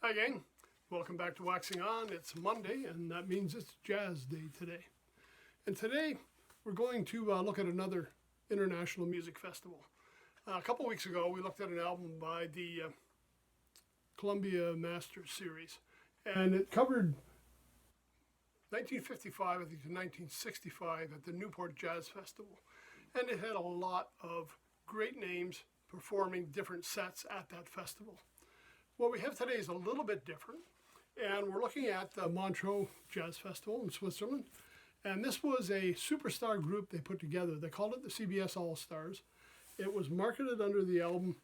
Hi gang, welcome back to Waxing On. It's Monday and that means it's Jazz Day today. And today we're going to look at another international music festival. A couple weeks ago we looked at an album by the Columbia Masters series, and it covered 1955 I think to 1965 at the Newport Jazz Festival, and it had a lot of great names performing different sets at that festival. What we have today is a little bit different, and we're looking at the Montreux Jazz Festival in Switzerland. And this was a superstar group they put together. They called it the CBS All-Stars. It was marketed under the album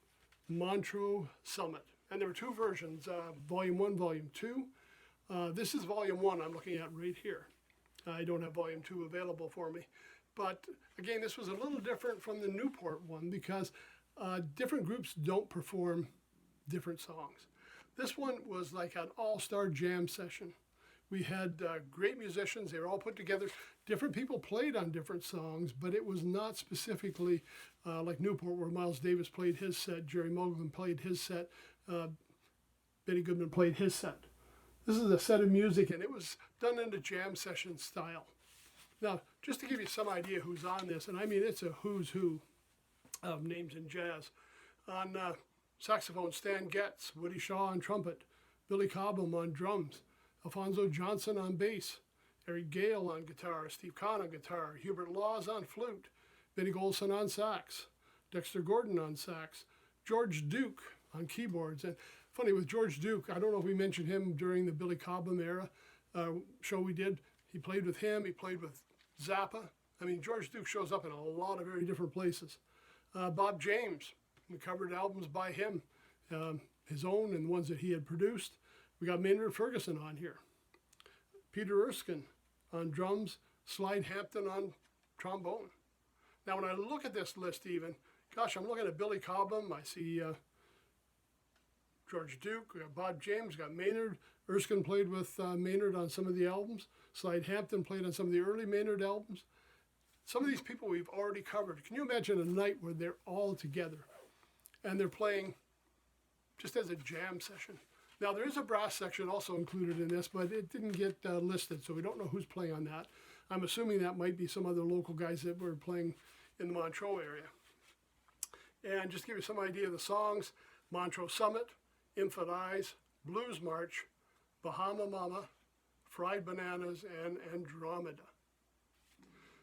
Montreux Summit. And there were two versions, Volume 1, Volume 2. This is Volume 1 I'm looking at right here. I don't have Volume 2 available for me. But again, this was a little different from the Newport one because different groups don't perform different songs. This one was like an all-star jam session. We had great musicians. They were all put together. Different people played on different songs, but it was not specifically like Newport, where Miles Davis played his set, Jerry Mulligan played his set, Benny Goodman played his set. This is a set of music, and it was done in a jam session style. Now, just to give you some idea who's on this, and I mean it's a who's who of names in jazz. On saxophone, Stan Getz, Woody Shaw on trumpet, Billy Cobham on drums, Alphonso Johnson on bass, Eric Gale on guitar, Steve Kahn on guitar, Hubert Laws on flute, Benny Golson on sax, Dexter Gordon on sax, George Duke on keyboards. And funny with George Duke, I don't know if we mentioned him during the Billy Cobham era show we did. He played with him, he played with Zappa. I mean, George Duke shows up in a lot of very different places. Bob James, we covered albums by him, his own and the ones that he had produced. We got Maynard Ferguson on here. Peter Erskine on drums, Slide Hampton on trombone. Now when I look at this list even, gosh, I'm looking at Billy Cobham, I see George Duke, we got Bob James, we got Maynard. Erskine played with Maynard on some of the albums. Slide Hampton played on some of the early Maynard albums. Some of these people we've already covered. Can you imagine a night where they're all together and they're playing just as a jam session? Now there is a brass section also included in this, but it didn't get listed, so we don't know who's playing on that. I'm assuming that might be some other local guys that were playing in the Montreux area. And just to give you some idea of the songs: Montreux Summit, Infant Eyes, Blues March, Bahama Mama, Fried Bananas, and Andromeda.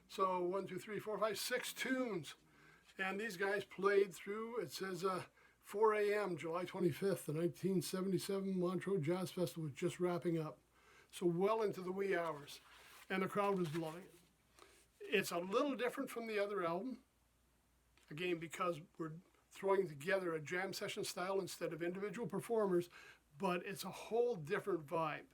So 1, 2, 3, 4, 5, 6 tunes. And these guys played through, it says 4 a.m. July 25th, the 1977 Montreux Jazz Festival was just wrapping up. So well into the wee hours. And the crowd was loving it. It's a little different from the other album. Again, because we're throwing together a jam session style instead of individual performers, but it's a whole different vibe.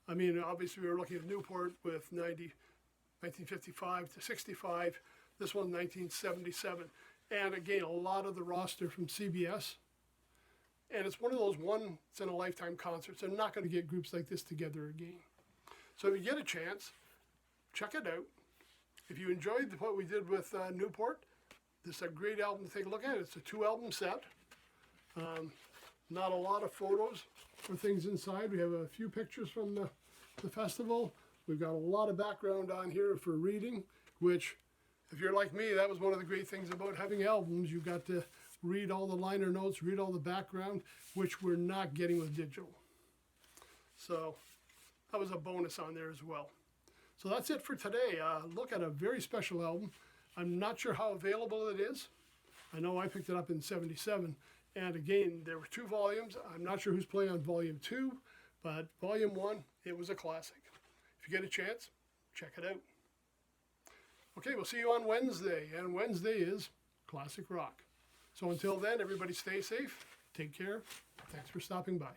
I mean, obviously we were looking at Newport with 1955 to 65. This one, 1977. And again, a lot of the roster from CBS. And it's one of those once-in-a-lifetime concerts. They're not going to get groups like this together again. So if you get a chance, check it out. If you enjoyed what we did with Newport, this is a great album to take a look at. It's a 2-album set. Not a lot of photos or things inside. We have a few pictures from the festival. We've got a lot of background on here for reading, which, if you're like me, that was one of the great things about having albums. You got to read all the liner notes, read all the background, which we're not getting with digital. So that was a bonus on there as well. So that's it for today. Look at a very special album. I'm not sure how available it is. I know I picked it up in '77. And again, there were 2 volumes. I'm not sure who's playing on Volume 2, but Volume 1, it was a classic. If you get a chance, check it out. Okay, we'll see you on Wednesday, and Wednesday is Classic Rock. So until then, everybody stay safe, take care, thanks for stopping by.